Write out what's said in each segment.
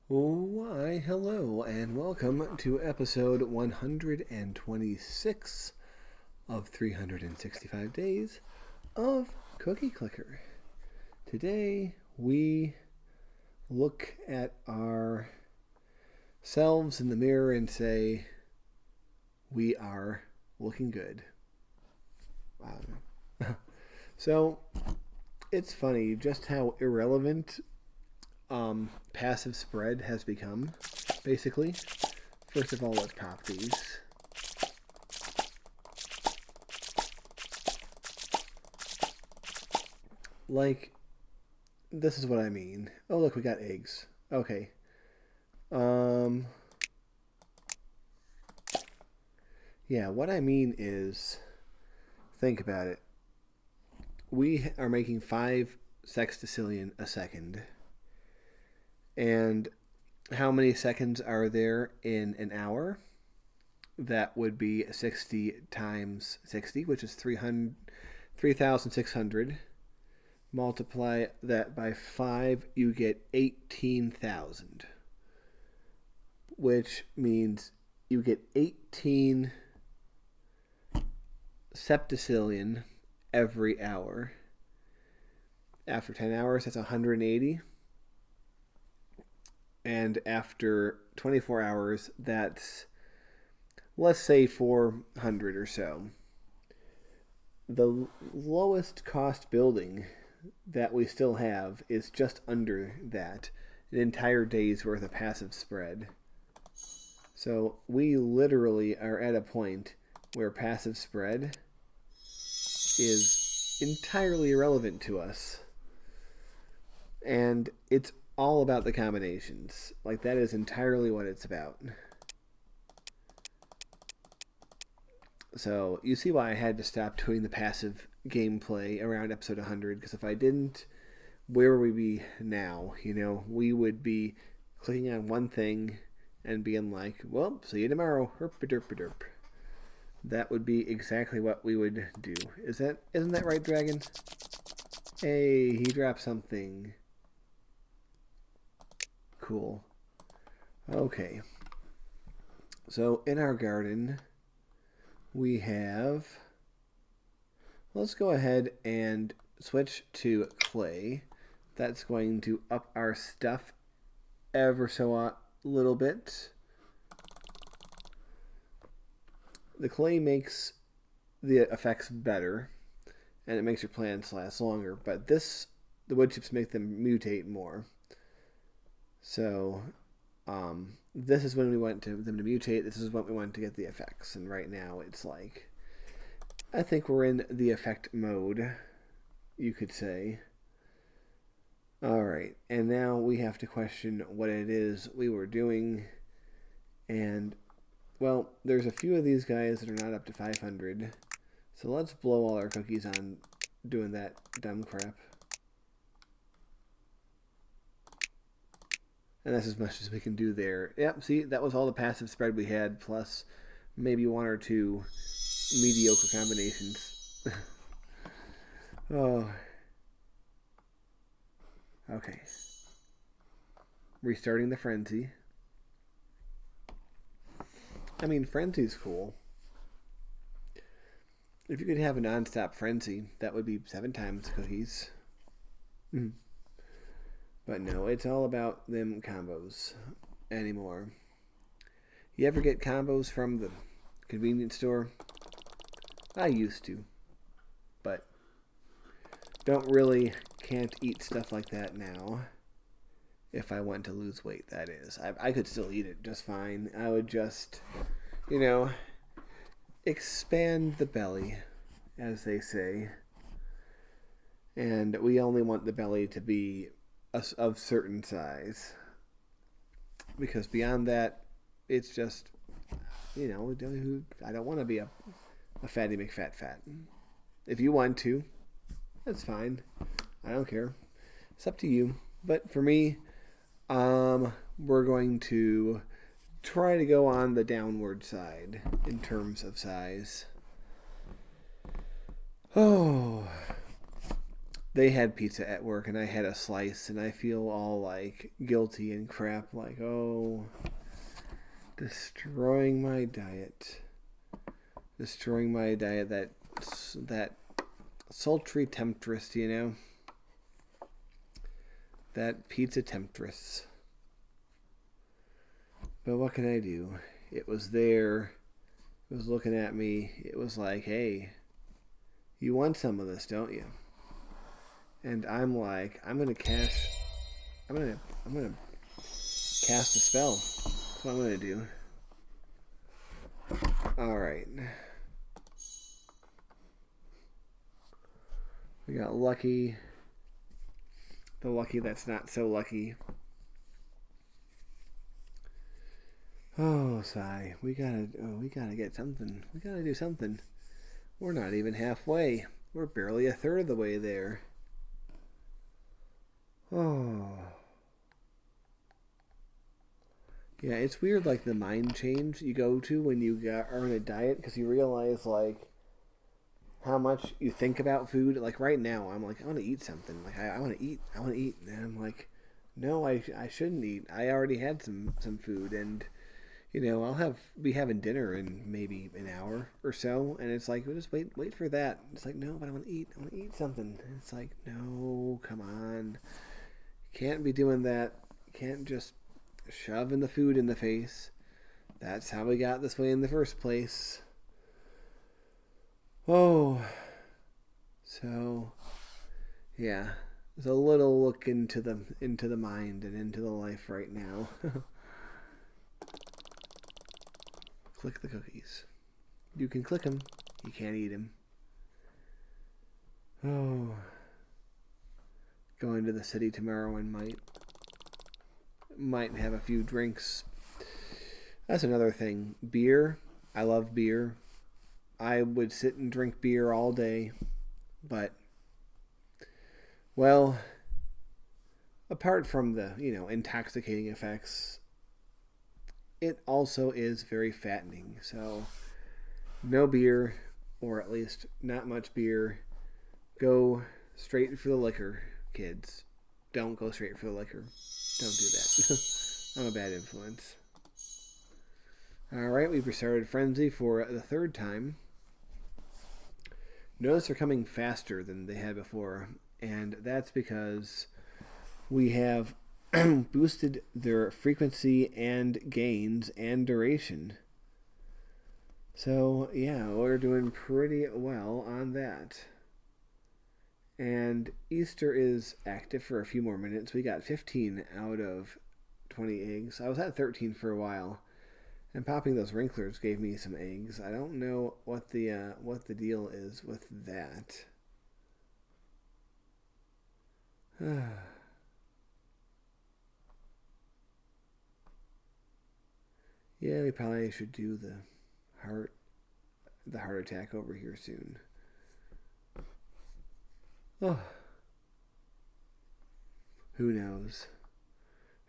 Why, hello, and welcome to episode 126 of 365 Days of Cookie Clicker. Today, we look at ourselves in the mirror and say, we are looking good. I don't know. So, it's funny just how irrelevant passive spread has become, basically. First of all, let's pop these. Like, this is what I mean. Oh, look, we got eggs. Okay. Yeah, what I mean is, think about it. We are making 5 sextillion a second. And how many seconds are there in an hour? That would be 60 times 60, which is 3,600. Multiply that by 5, you get 18,000. Which means you get 18 septicillion every hour. After 10 hours, that's 180. And after 24 hours, that's, let's say, 400 or so. The lowest cost building that we still have is just under that, an entire day's worth of passive spread. So we literally are at a point where passive spread is entirely irrelevant to us. And it's all about the combinations. Like, that is entirely what it's about. So you see why I had to stop doing the passive gameplay around episode 100, because if I didn't, where would we be now? We would be clicking on one thing and being like, well, see you tomorrow. Herp-a-derp-a-derp. That would be exactly what we would do. Isn't that right, Dragon? Hey, he dropped something. Cool. Okay. So in our garden, we have... Let's go ahead and switch to clay. That's going to up our stuff ever so a little bit. The clay makes the effects better, and it makes your plants last longer, but the wood chips make them mutate more. So, this is when we want them to mutate. This is when we want to get the effects. And right now, it's like, I think we're in the effect mode, you could say. Alright, and now we have to question what it is we were doing. And, well, there's a few of these guys that are not up to 500. So let's blow all our cookies on doing that dumb crap. And that's as much as we can do there. Yep, see, that was all the passive spread we had, plus maybe one or two mediocre combinations. Oh. Okay. Restarting the frenzy. I mean, frenzy's cool. If you could have a non-stop frenzy, that would be 7 times cookies. But no, it's all about them combos anymore. You ever get combos from the convenience store? I used to. But can't eat stuff like that now. If I want to lose weight, that is. I could still eat it just fine. I would just, expand the belly, as they say. And we only want the belly to be of certain size. Because beyond that, it's just, I don't want to be a fatty McFat. If you want to, that's fine. I don't care. It's up to you. But for me, we're going to try to go on the downward side in terms of size. Oh. they had pizza at work and I had a slice and I feel all like guilty and crap, like, oh, destroying my diet. Destroying my diet, that sultry temptress, you know? That pizza temptress. But what can I do? It was there. It was looking at me. It was like, hey, you want some of this, don't you? And I'm like, I'm gonna cast a spell. That's what I'm gonna do. Alright. We got lucky. The lucky that's not so lucky. Oh, sigh. We gotta get something. We gotta do something. We're not even halfway. We're barely a third of the way there. Oh. Yeah, it's weird, like the mind change you go to when you are on a diet, because you realize, like, how much you think about food. Like right now, I'm like, I want to eat something. Like I want to eat. And I'm like, no, I shouldn't eat. I already had some food, and I'll be having dinner in maybe an hour or so, and it's like, we'll just wait for that. It's like, no, but I want to eat. I want to eat something. And it's like, no, come on, can't be doing that. Can't just shoving the food in the face. That's how we got this way in the first place. Oh, so yeah, there's a little look into the mind and into the life right now. Click the cookies. You can click them. You can't eat them. Oh, going to the city tomorrow and might have a few drinks. That's another thing. Beer. I love beer. I would sit and drink beer all day, but, well, apart from the, intoxicating effects, it also is very fattening. So, no beer, or at least not much beer. Go straight for the liquor, kids. Don't go straight for the liquor. Don't do that. I'm a bad influence. Alright, we've restarted Frenzy for the third time. Notice they're coming faster than they had before, and that's because we have boosted their frequency and gains and duration. So, yeah, we're doing pretty well on that. And Easter is active for a few more minutes. We got 15 out of 20 eggs. I was at 13 for a while. And popping those wrinklers gave me some eggs. I don't know what the deal is with that. Yeah, we probably should do the heart attack over here soon. Oh, who knows?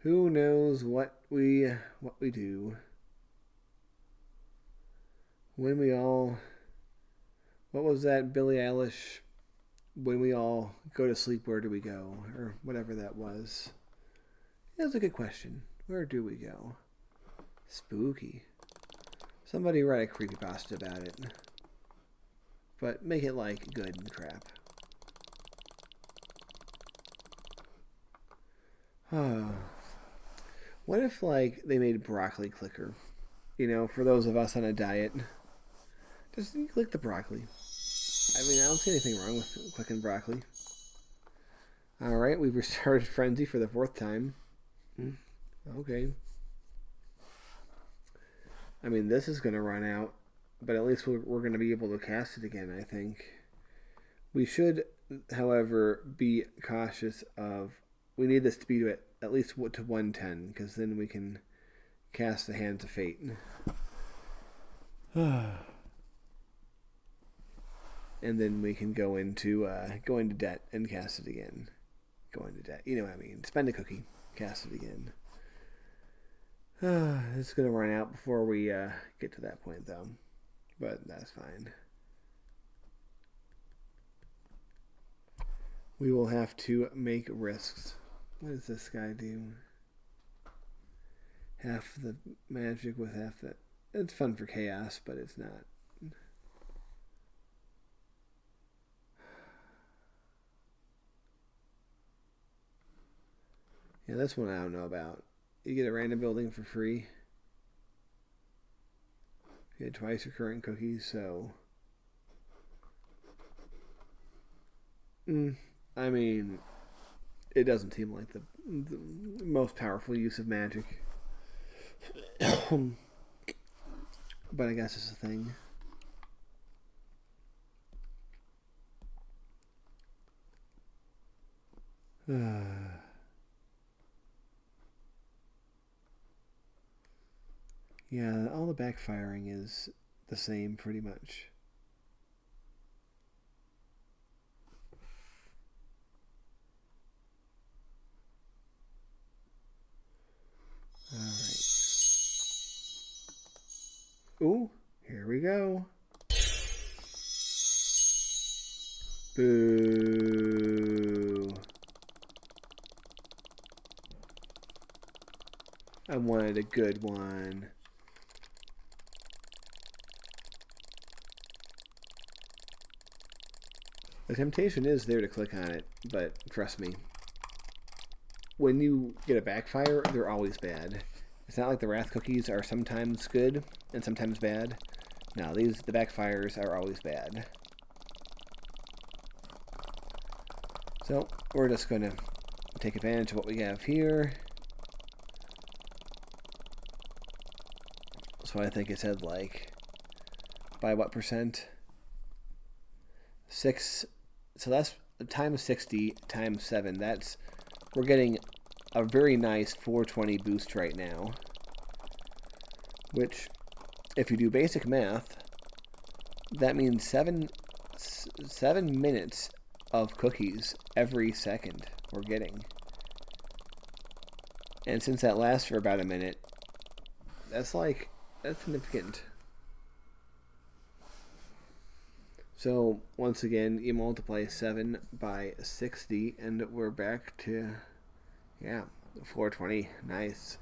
Who knows what we do? When we all, what was that Billie Eilish? When we all go to sleep, where do we go? Or whatever that was. That's a good question. Where do we go? Spooky. Somebody write a creepypasta about it. But make it like good and crap. Oh. What if like they made broccoli clicker? For those of us on a diet. Just click the broccoli. I mean, I don't see anything wrong with clicking broccoli. Alright, we've restarted Frenzy for the fourth time. Okay. I mean, this is going to run out, but at least we're going to be able to cast it again, I think. We should, however, be cautious of... We need this to be at least to 110, because then we can cast the Hands of Fate. And then we can go into debt and cast it again. Go into debt. You know what I mean. Spend a cookie. Cast it again. It's going to run out before we get to that point, though. But that's fine. We will have to make risks. What does this guy do? Half the magic with half the... It's fun for chaos, but it's not. Yeah, that's one I don't know about. You get a random building for free. You get twice recurring cookies, so... I mean, it doesn't seem like the most powerful use of magic. But I guess it's a thing. Yeah, all the backfiring is the same pretty much. Alright. Ooh, here we go. Boo. I wanted a good one. The temptation is there to click on it, but trust me, when you get a backfire, they're always bad. It's not like the Wrath cookies are sometimes good and sometimes bad. No, the backfires are always bad. So, we're just going to take advantage of what we have here. So I think it said, like, by what percent? 6. So that's times 60 times 7. We're getting a very nice 420 boost right now. Which, if you do basic math, that means 7 minutes of cookies every second we're getting. And since that lasts for about a minute, that's significant. So, once again, you multiply 7 by 60, and we're back to, 420 nice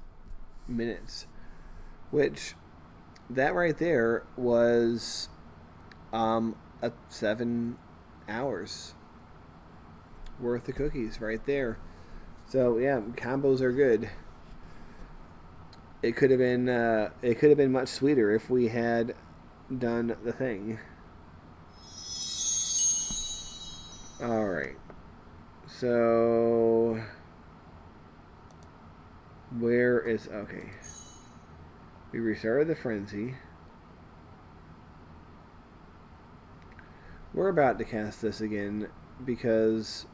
minutes. Which, that right there was 7 hours worth of cookies right there. So, yeah, combos are good. It could have been much sweeter if we had done the thing. Alright. So... Where is... Okay. We restarted the frenzy. We're about to cast this again because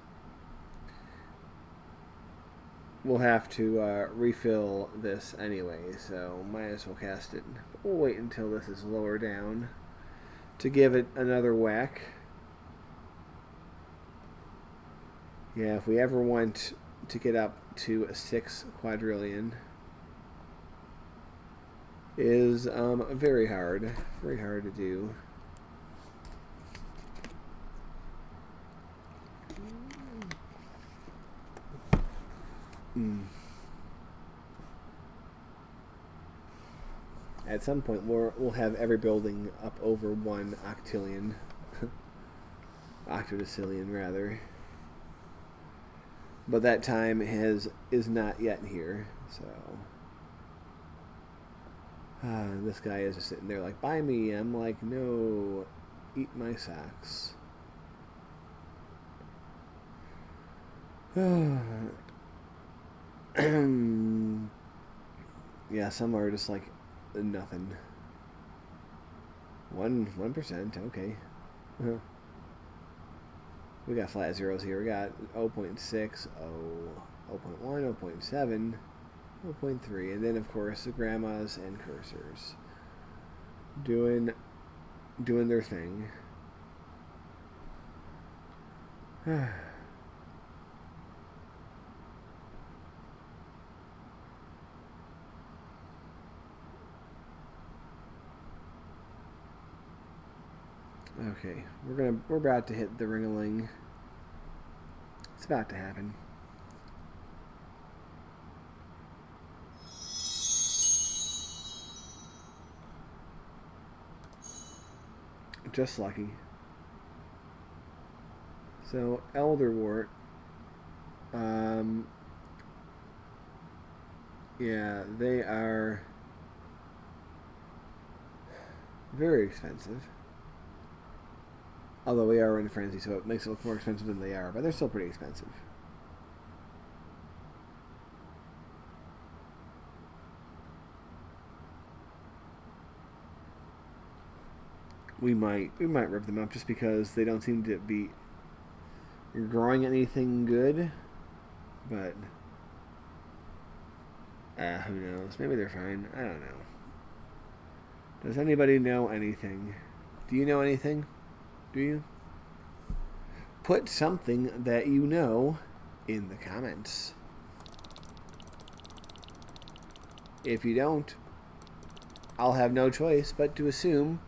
we'll have to refill this anyway, so might as well cast it. We'll wait until this is lower down to give it another whack. Yeah, if we ever want to get up to a 6 quadrillion, is very hard to do. At some point, we'll have every building up over 1 octillion, octodecillion rather. But that time is not yet here, so this guy is just sitting there like, buy me. I'm like, no, eat my socks. Yeah, some are just like nothing. 1%, okay. We got flat zeros here. We got 0.6, 0.1, 0.7, 0.3, and then of course the grandmas and cursors doing their thing. Okay, we're about to hit the ring-a-ling. about to happen. Just lucky. So, Elderwort. Yeah, they are very expensive. Although we are in a frenzy, so it makes it look more expensive than they are, but they're still pretty expensive. We might rip them up just because they don't seem to be growing anything good, but who knows? Maybe they're fine. I don't know. Does anybody know anything? Do you know anything? Do you? Put something that you know in the comments. If you don't, I'll have no choice but to assume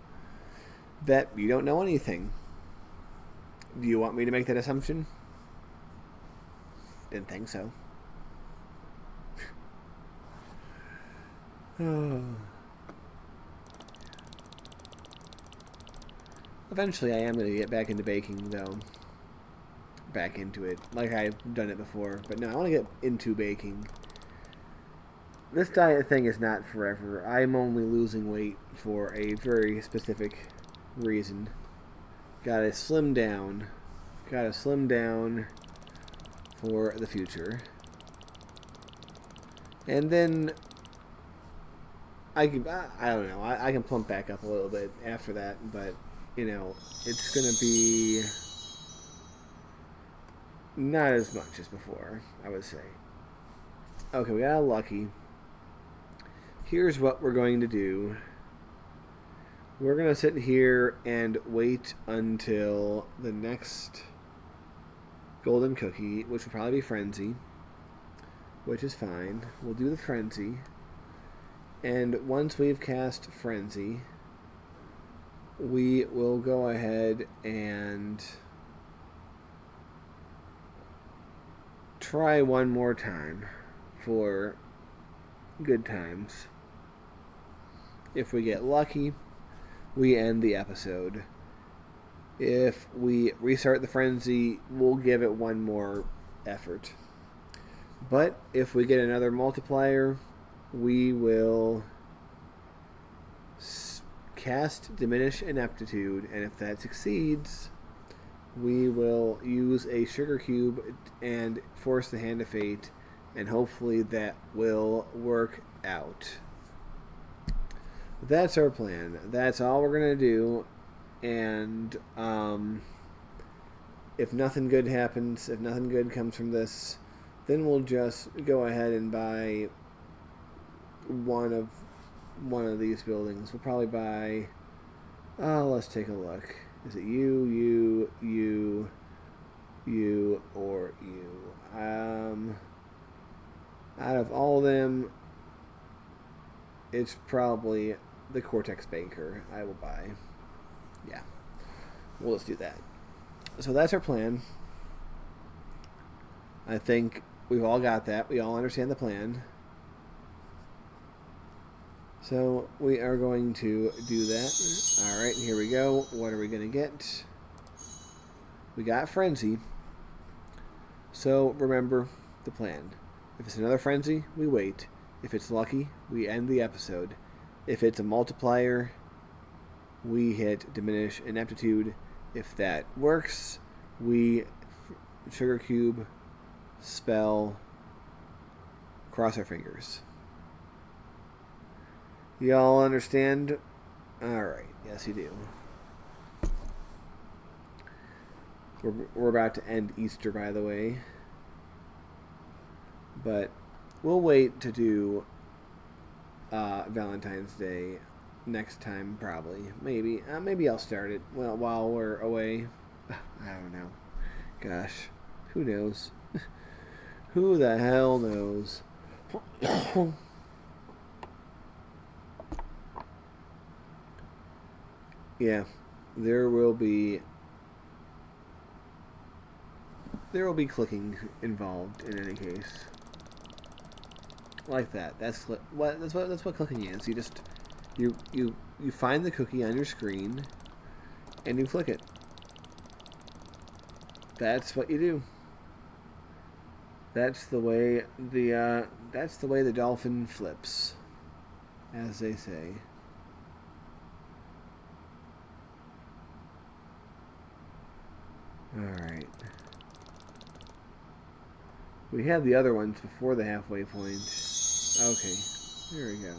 that you don't know anything. Do you want me to make that assumption? Didn't think so. Eventually I am going to get back into baking, though. Back into it. Like I've done it before. But no, I want to get into baking. This diet thing is not forever. I'm only losing weight for a very specific reason. Gotta slim down. Gotta slim down for the future. And then I don't know. I can plump back up a little bit after that, but you know, it's gonna be not as much as before, I would say. Okay, we got lucky. Here's what we're going to do. We're going to sit here and wait until the next golden cookie, which will probably be Frenzy, which is fine. We'll do the Frenzy. And once we've cast Frenzy, we will go ahead and try one more time for good times. If we get lucky, we end the episode. If we restart the frenzy, we'll give it one more effort. But if we get another multiplier, we will cast Diminish Ineptitude, and if that succeeds, we will use a sugar cube and force the Hand of Fate, and hopefully that will work out. That's our plan. That's all we're going to do. And if nothing good happens, if nothing good comes from this, then we'll just go ahead and buy one of these buildings. We'll probably buy... let's take a look. Is it you, or you? Out of all of them, it's probably the Cortex Banker I will buy. Yeah. Well, let's do that. So that's our plan. I think we've all got that. We all understand the plan. So we are going to do that. Alright, here we go. What are we going to get? We got Frenzy. So remember the plan. If it's another Frenzy, we wait. If it's lucky, we end the episode. If it's a multiplier, we hit Diminish Ineptitude. If that works, we Sugar Cube, spell, cross our fingers. Y'all understand? Alright, yes you do. We're about to end Easter, by the way. But we'll wait to do Valentine's Day next time, probably. Maybe I'll start it while we're away. I don't know. Gosh, who knows? Who the hell knows? Yeah, there will be there will be clicking involved in any case. Like that. That's what clicking is. You find the cookie on your screen and you click it. That's what you do. That's the way the dolphin flips, as they say. Alright. We had the other ones before the halfway point. Okay, here we go.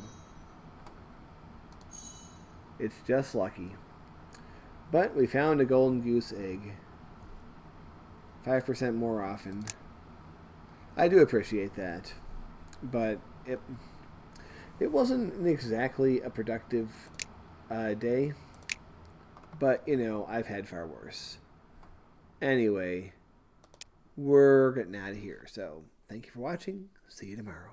It's just lucky. But we found a golden goose egg. 5% more often. I do appreciate that. But it wasn't exactly a productive day. But, you know, I've had far worse. Anyway, we're getting out of here. So, thank you for watching. See you tomorrow.